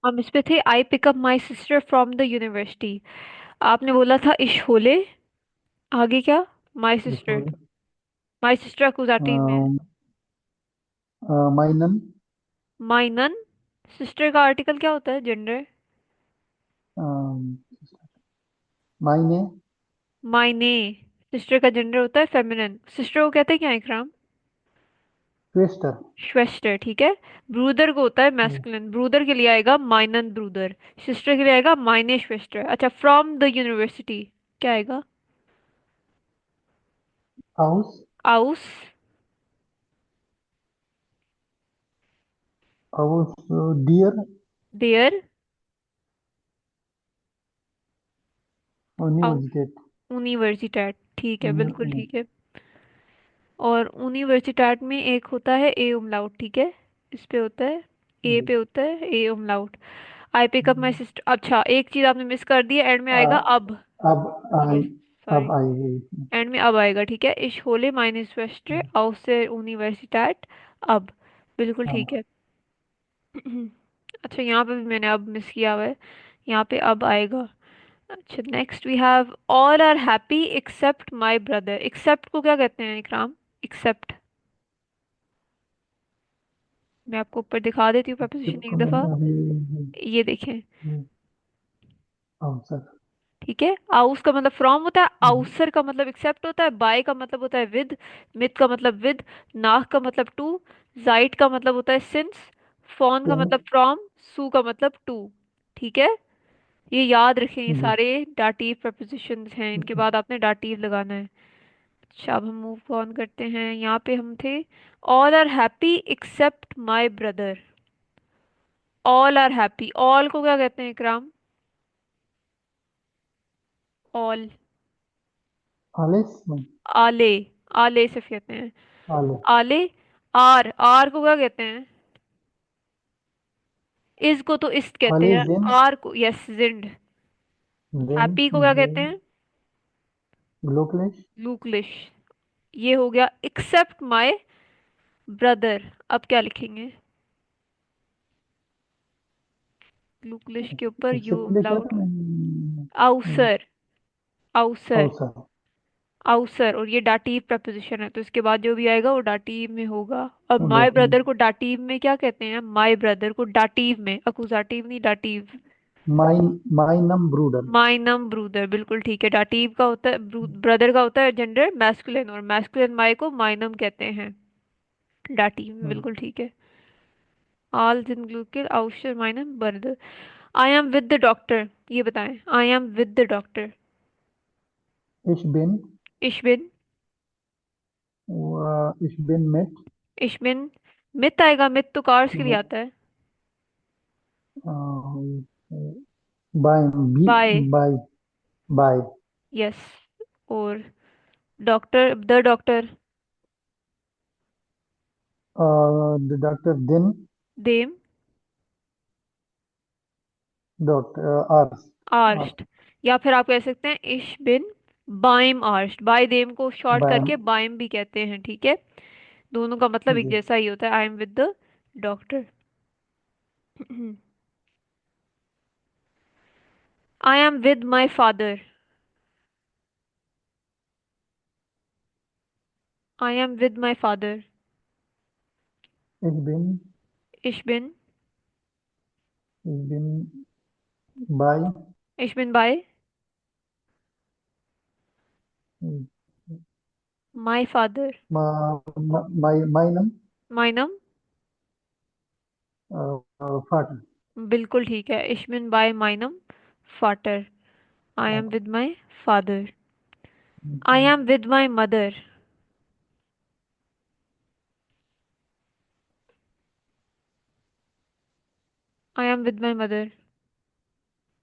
हम इस पे थे, आई pick up my sister from the university. आपने बोला था इशोले, आगे क्या? My sister. बिल्कुल। माई सिस्टर अकुजाटिव में है। माइनन। माई नन। सिस्टर का आर्टिकल क्या होता है, जेंडर? माइने। मायने। सिस्टर का जेंडर होता है फेमिनिन। सिस्टर को कहते हैं क्या, इकराम? ट्विस्टर। श्वेस्टर, ठीक है। ब्रूदर को होता है मैस्कुलिन। ब्रूदर के लिए आएगा माइनन ब्रूदर। सिस्टर के लिए आएगा माइने श्वेस्टर। अच्छा, फ्रॉम द यूनिवर्सिटी क्या आएगा? हाउस। आउस। हाउस। डियर। देयर। यूनिवर्सिटेट। यूनिवर्सिटैट, ठीक है, बिल्कुल ठीक है। और यूनिवर्सिटैट में एक होता है ए उमलाउट, ठीक है। इस पे होता है, ए पे होता है A umlaut. I pick up my sister. अच्छा, एक चीज आपने मिस कर दी है, एंड में आएगा अब। अब आई। यस, अब सॉरी। आई गई। एंड में अब आएगा, ठीक है। इश होले माइनस वेस्ट्रे आउसे यूनिवर्सिटैट अब। बिल्कुल ठीक अब है। अच्छा, यहाँ पे भी मैंने अब मिस किया हुआ है। यहाँ पे अब आएगा। अच्छा, next we have all are happy except my brother. Except को क्या कहते हैं, इकराम? एक्सेप्ट। मैं आपको ऊपर दिखा देती हूँ प्रपोजिशन एक सबको दफा। मतलब अभी। ये देखें। आंसर। ठीक है, आउस का मतलब फ्रॉम होता है, आउसर का मतलब एक्सेप्ट होता है, बाय का मतलब होता है विद, मिथ का मतलब विद, नाक का मतलब टू, जाइट का मतलब होता है सिंस, फॉन का मतलब फ्रॉम, सू का मतलब टू। ठीक है, ये याद रखें, ये जी। सारे डाटिव प्रपोजिशंस हैं, इनके बाद आपने डाटिव लगाना है। अच्छा, अब हम मूव ऑन करते हैं। यहाँ पे हम थे, all are happy except my brother. All are happy, all को क्या कहते हैं, इकराम? ऑल। आलिस। आले। आले सिर्फ कहते हैं। आले। आले। आर, आर को क्या कहते हैं? इस को तो इस्ट कहते आले हैं। जिन। आर को, यस, जिंड। जिन। हैप्पी को क्या जिन। कहते हैं? ग्लोकलिश। लूकलिश। ये हो गया एक्सेप्ट माय ब्रदर। अब क्या लिखेंगे? लूकलिश के ऊपर यू एक्सेप्ट लिखा लाउड। था मैंने। आउसर। आउसर। औसा। आउसर, और ये डाटीव प्रपोजिशन है, तो इसके बाद जो भी आएगा वो डाटीव में होगा। और माय डाटी। ब्रदर को डाटीव में क्या कहते हैं? माय ब्रदर को डाटीव में, अकुजाटिव नहीं, डाटीव। माइन। माइनम ब्रूडर। माइनम ब्रूदर, बिल्कुल ठीक है। डाटीव का होता है, ब्रदर का होता है जेंडर मैस्कुलिन, और मैस्कुलिन माई को माइनम कहते हैं। डाटीव में, बिल्कुल ठीक है। ऑल जिन ग्लूकिल आउशर माइनम brother. I am with the doctor, ये बताएं। I am with the doctor. इश बिन। इशबिन। इश बिन मिट। इशबिन। मित आएगा, मित तो कार्स के लिए आता है। बाय। बी। बाय। बाय। बाय। यस। और doctor, the doctor. The doctor दिन। देम। डॉक्टर आर्स। आर्स। आर्स्ट। या फिर आप कह सकते हैं इश बिन बाइम आर्स्ट। बाय देम को शॉर्ट बाय। करके बाइम भी कहते हैं, ठीक है। दोनों का मतलब एक जी। जैसा ही होता है, आई am with the doctor. I am with my father. I am with my father. इश बिन। इश बिन। इश बिन बाय। इश बिन बाय माई फादर। माइनम माइनम। फाटर। बिल्कुल ठीक है, इश बिन बाय माइनम फाटर। I am with my father. I am with my mother. I am with my mother.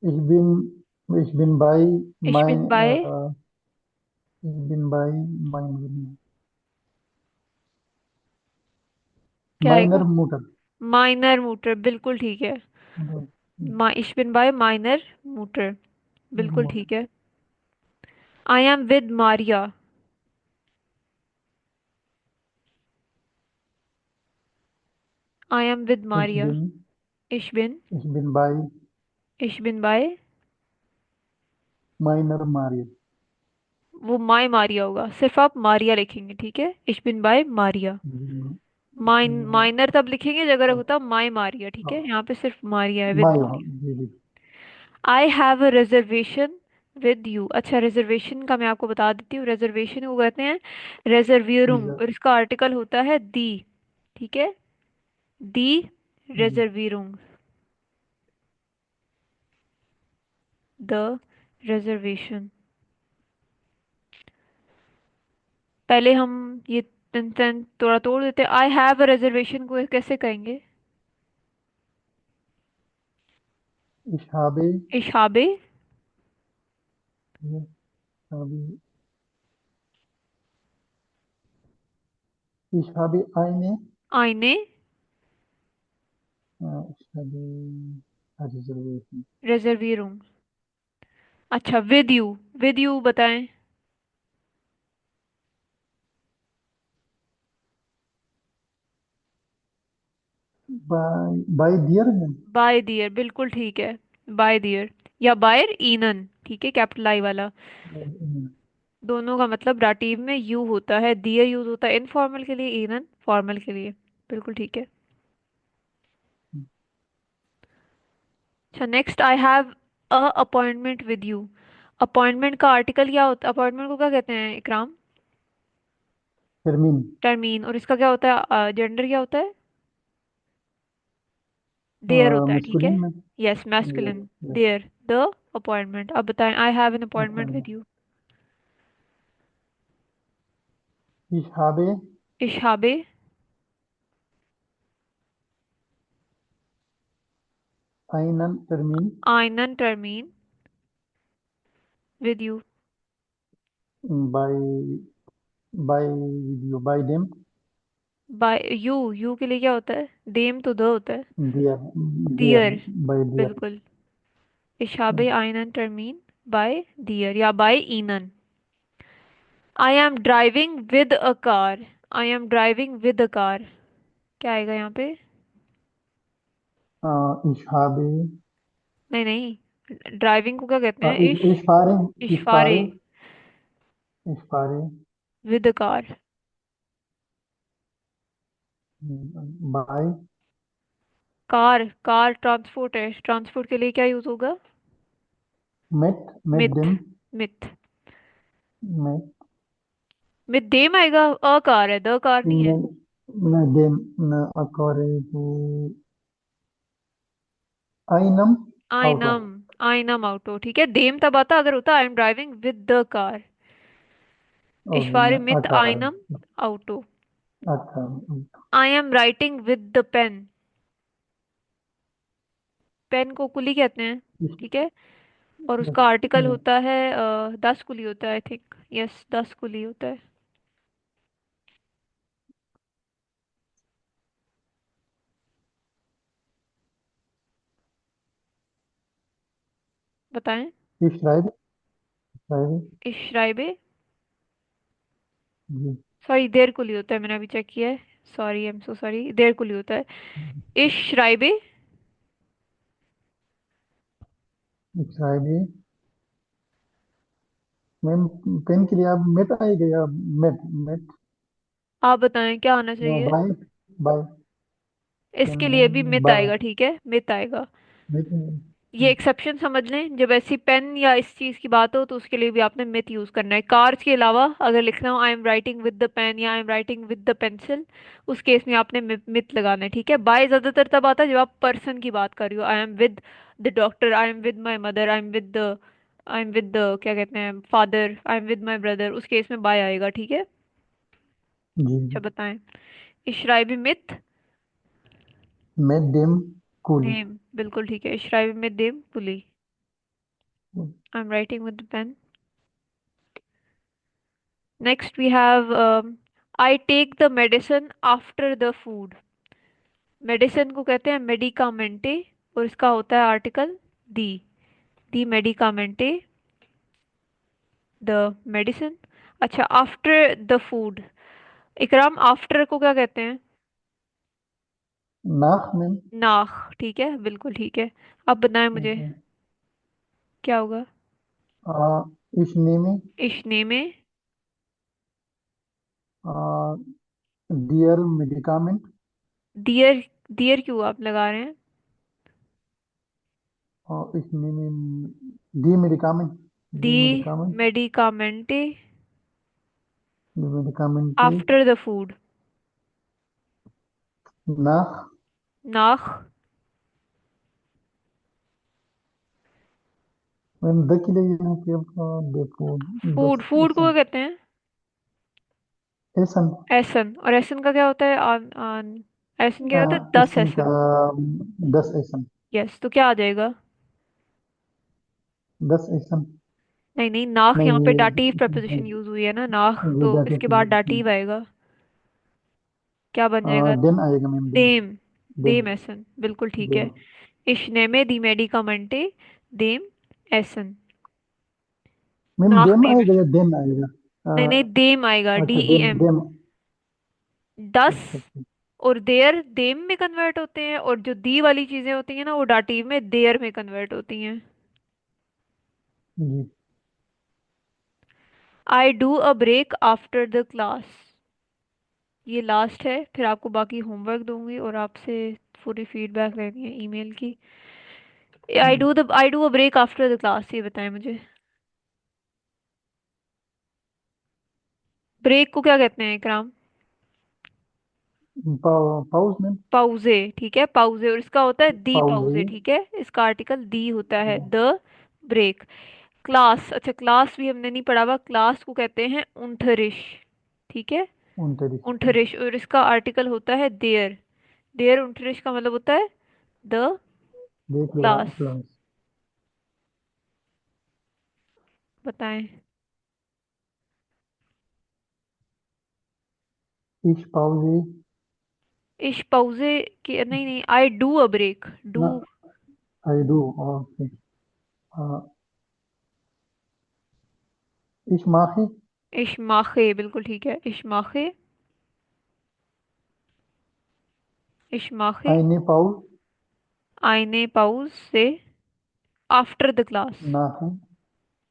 इश बिन बाय इश माई। बिन बाय, इश बिन बाय माइन। क्या माइनर आएगा? मोटर। माइनर मूटर, बिल्कुल ठीक है। इश बिन बाय माइनर मूटर, बिल्कुल मोटर। ठीक है। आई am with Maria. I am with इश मारिया। बिन Ich bin, Ich bin bei ich bin bei, meiner Maria. वो माई मारिया होगा, सिर्फ आप मारिया लिखेंगे, ठीक है, ich bin bei Maria. Minor तब लिखेंगे जब अगर होता माई मारिया, ठीक है, यहाँ पे सिर्फ मारिया है, विद माई, हाँ मारिया। जी जी। I have a reservation with you. अच्छा, रिजर्वेशन का मैं आपको बता देती हूँ, रिजर्वेशन को कहते हैं रेजर्वियरुम, रिजर्व। और इसका आर्टिकल होता है दी, ठीक है, दी जी। रेजर्वियरुम, द रिजर्वेशन। पहले हम ये सेंटेंस थोड़ा तोड़ देते हैं। आई हैव अ रिजर्वेशन को कैसे कहेंगे? Ich habe, इशाबे, ich habe, ich habe आईने, ich habe a reservation रिजर्वियरुम। अच्छा, विद यू बताएं। by dear name. बाय दियर, बिल्कुल ठीक है, बाय दियर या बायर ईनन, ठीक है, कैपिटल आई वाला। दोनों का मतलब डाटिव में यू होता है, दियर यूज होता है इनफॉर्मल के लिए, ईनन फॉर्मल के लिए। बिल्कुल ठीक है। अच्छा, next, I have a appointment with you. Appointment का आर्टिकल क्या होता है? अपॉइंटमेंट को क्या कहते हैं इकराम? Termin. टर्मीन। और इसका क्या होता है, जेंडर क्या होता है? देयर होता है, ठीक है। Masculine में। Yes, Yes, masculine. yes. देयर, द अपॉइंटमेंट। अब बताएं, I have an appointment with Appointment. You. Ich habe इशाबे, einen Termin आइनन टर्मीन with you. bei, with you, by them, by you के लिए क्या होता है? देम तो द होता है। their, their, their, by their. बिल्कुल। इशाबे आइनन टर्मीन बाय दियर या बाय ईनन। I am driving with a car, I am driving with a car, क्या आएगा यहाँ पे? Ich habe, नहीं नहीं, ड्राइविंग को क्या कहते हैं? ich fahre, ich इशफारे, fahre, ich fahre with a car. by, car, car transport है, ट्रांसपोर्ट के लिए क्या यूज होगा? mit मिथ, dem, मिथ, mit, मिथ देम आएगा, अ कार है, द कार नहीं है। mit dem, according to einem Auto. आइनम, आइनम ऑटो, ठीक है, देम तब आता अगर होता I am driving with the car. Okay, इशफारे मिथ car, आइनम ऑटो। a car. I am writing with the pen, pen को कुली कहते हैं, Ich, ठीक है, और yes, उसका आर्टिकल yes. होता है दस कुली होता है, आई थिंक, यस, दस कुली होता है। बताएं। Ich schreibe, इशराइबे, जी। सॉरी, देर कुली होता है, मैंने अभी चेक किया है, sorry, I am so sorry, देर कुली होता है। इशराइबे, Ich schreibe, मैम पेन के लिए आप मेट आएगा या मेट, मेट आप बताएं क्या आना चाहिए? बाय, बाय पेन इसके लिए भी में मिथ बाय, आएगा, ठीक है, मिथ आएगा। मेट। ये एक्सेप्शन समझ लें, जब ऐसी पेन या इस चीज की बात हो तो उसके लिए भी आपने मिथ यूज करना है। कार्स के अलावा अगर लिखना हो I am writing with the pen या I am writing with the pencil, उस केस में आपने मिथ लगाना है, ठीक है। बाय ज्यादातर तब आता है जब आप पर्सन की बात कर रही हो, I am with the doctor, I am with my mother, I am with the क्या कहते हैं, father, I am with my brother, उस केस में बाय आएगा, ठीक है। जी। अच्छा बताएं, इशराइबी मिथ मेट देम कूल। नेम, बिल्कुल ठीक है, इशराइबी मिथ देम पुली। I am writing with the pen. Next we have I take the medicine after the food। Medicine को कहते हैं मेडिकामेंटे, और इसका होता है आर्टिकल दी मेडिकामेंटे, द मेडिसिन। अच्छा, after the food, Ikram after को क्या कहते हैं? नाख मैम। नाख, ठीक है, बिल्कुल ठीक है। अब बताएं मुझे ओके। क्या होगा। इशने में। इश्ने में। Dear medicament. दियर, दियर क्यों आप लगा रहे हैं? और इशने में डी मेडिकामेंट। दी डी मेडिकामेंट। मेडिकामेंटे डी मेडिकामेंट। After the food. नाख। नाख। मैम द के लिए यहाँ पे आपका देखो। फूड, दस फूड को क्या एसन। कहते हैं? एसन। एसन। और एसन का क्या होता है? एसन क्या होता है? 10 एसन का एसन। 10 एसन। यस, तो क्या आ जाएगा? 10 एसन। नहीं नहीं, नाख नहीं यहाँ पे डाटिव ये प्रपोजिशन यूज हुई है ना, नाख ये तो जाते इसके थे। बाद डाटिव आएगा। क्या बन जाएगा? देन आएगा मैम, देन। देम। देन। देम एसन, बिल्कुल ठीक देन। है। इश्ने दी मेडिकामेंटे देम एसन। मैम नाख देम देम आएगा एसन। या देन आएगा? नहीं नहीं, देम आएगा, डी अच्छा, ई देन एम। देम। 10 अच्छा अच्छा। और देयर देम में कन्वर्ट होते हैं, और जो दी वाली चीजें होती हैं ना वो डाटिव में देयर में कन्वर्ट होती हैं। जी। I do a break after the class. ये लास्ट है, फिर आपको बाकी होमवर्क दूंगी और आपसे पूरी फीडबैक लेनी है ईमेल की। जी। I do a break after the class, ये बताएं मुझे। ब्रेक को क्या कहते हैं इकराम? पाउस मैम। पाउजे, ठीक है, पाउजे। और इसका होता है दी पाउस। पाउजे, ठीक है, इसका आर्टिकल दी होता है, द ब्रेक। क्लास, अच्छा क्लास भी हमने नहीं पढ़ा हुआ, क्लास को कहते हैं उनथरिश, ठीक है। 29। उनथरिश, और इसका आर्टिकल होता है देयर। देयर उनथरिश का मतलब होता है द देख लो क्लास। क्लास। बताएं। इश पाउस। इश पाउजे के नहीं नहीं, I do a break, do. ना, आई डू। ओके। इश माखी। इश्माखे, बिल्कुल ठीक है, इश्माखे। इश्माखे। आईने पाउस। आईने पाउज से आफ्टर द क्लास। नाख है।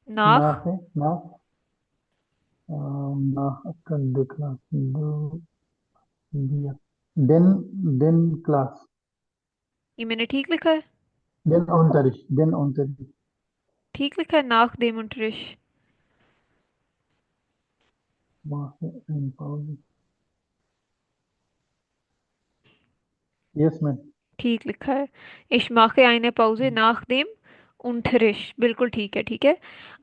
नाख। नाख है। नाख। नाख का देखना। दो दिया। देन। Then class. ये मैंने ठीक लिखा है? देन ऑन तारीख। देन ऑन तारीख। ठीक लिखा है, नाख दे मुंटरिश। माखी एंड पाउस। Yes ma'am. ठीक लिखा है। इश्माखे आइने पाउजे नाख देम उनठरिश, बिल्कुल ठीक है, ठीक है।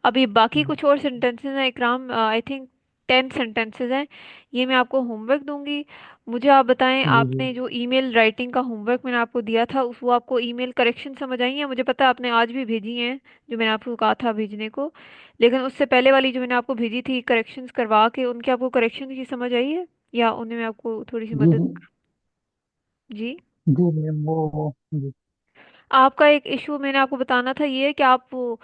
अभी बाकी कुछ और सेंटेंसेस हैं इकराम, आई थिंक 10 सेंटेंसेस हैं। ये मैं आपको होमवर्क दूंगी। मुझे आप बताएं, जी जी। आपने जो ईमेल राइटिंग का होमवर्क मैंने आपको दिया था उस वो आपको ईमेल करेक्शन समझ आई है? मुझे पता है आपने आज भी भेजी हैं, जो मैंने आपको कहा था भेजने को। लेकिन उससे पहले वाली जो मैंने आपको भेजी थी करेक्शंस करवा के, उनके आपको करेक्शन की समझ आई है, या उनमें मैं आपको थोड़ी सी जी मदद? जी। जी। जी मैम वो जी। आपका एक इशू मैंने आपको बताना था, ये है कि आप वो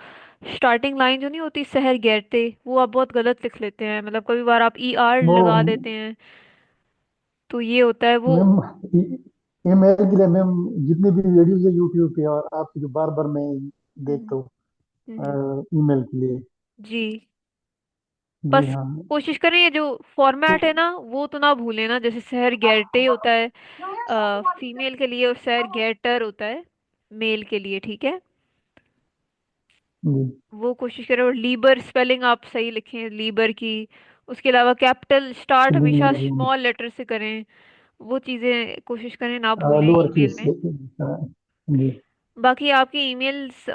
स्टार्टिंग लाइन जो नहीं होती शहर गैरते, वो आप बहुत गलत लिख लेते हैं, मतलब कभी बार आप ई आर वो लगा देते हैं, तो ये होता है वो। मैम, ये मेरे के लिए मैम, जितनी भी वीडियोज है यूट्यूब पे और आपकी जो बार बार मैं हम्म। देखता हूँ हम्म। ईमेल के लिए। जी। जी बस हाँ। कोशिश करें ये जो तो फॉर्मेट है ना वो तो ना भूलें ना, जैसे शहर गैरटे होता है फीमेल के लिए, और शहर गैटर होता है मेल के लिए, ठीक है। जी वो कोशिश करें, और लीबर स्पेलिंग आप सही लिखें लीबर की। उसके अलावा कैपिटल स्टार्ट जी हमेशा जी। स्मॉल लेटर से करें। वो चीज़ें कोशिश करें ना भूलें लोअर ईमेल केस में। से। जी बाकी आपकी ईमेल्स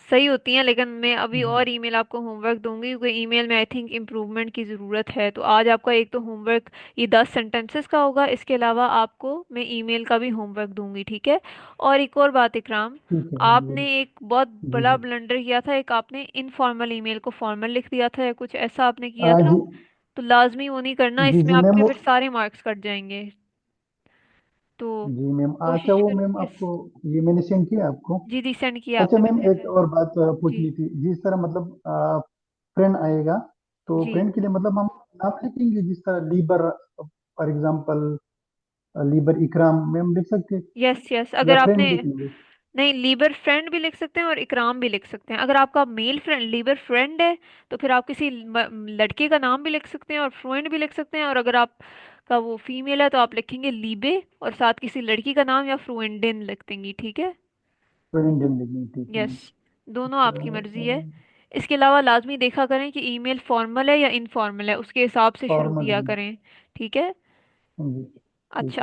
सही होती हैं, लेकिन मैं अभी जी। और ईमेल आपको होमवर्क दूंगी, क्योंकि ईमेल में आई थिंक इम्प्रूवमेंट की ज़रूरत है। तो आज आपका एक तो होमवर्क ये 10 सेंटेंसेस का होगा, इसके अलावा आपको मैं ईमेल का भी होमवर्क दूंगी, ठीक है। और एक और बात इकराम, ठीक है जी। आपने एक बहुत जी बड़ा जी। ब्लंडर किया था, एक आपने इनफॉर्मल ईमेल को फॉर्मल लिख दिया था, या कुछ ऐसा आपने किया था। जी तो लाजमी वो नहीं करना, जी। इसमें जी मैम आपके वो। फिर सारे मार्क्स कट जाएंगे। तो जी मैम, अच्छा कोशिश वो मैम करें आपको, ये मैंने सेंड किया आपको। जी जी, सेंड किया अच्छा आपने, मैम, मैंने एक सेंड। और बात जी पूछनी थी। जिस तरह मतलब फ्रेंड आएगा, तो जी। फ्रेंड के लिए मतलब हम नाम लिखेंगे जिस तरह लीबर फॉर एग्जांपल। लीबर इकराम मैम लिख सकते हैं, यस यस, या अगर आपने, फ्रेंड लिखेंगे? नहीं, लीबर फ्रेंड भी लिख सकते हैं और इकराम भी लिख सकते हैं। अगर आपका मेल फ्रेंड लीबर फ्रेंड है तो फिर आप किसी लड़के का नाम भी लिख सकते हैं और फ्रेंड भी लिख सकते हैं। और अगर आप का वो फीमेल है तो आप लिखेंगे लीबे और साथ किसी लड़की का नाम या फ्रुएंडिन लिख देंगी, ठीक है। फ्रेंड लिखेंगे, ठीक है। यस, दोनों आपकी मर्जी है। अच्छा, इसके अलावा लाजमी देखा करें कि ईमेल फॉर्मल है या इनफॉर्मल है, उसके हिसाब से शुरू फॉर्मल किया है। करें, ठीक है। हाँ जी, ठीक अच्छा, है।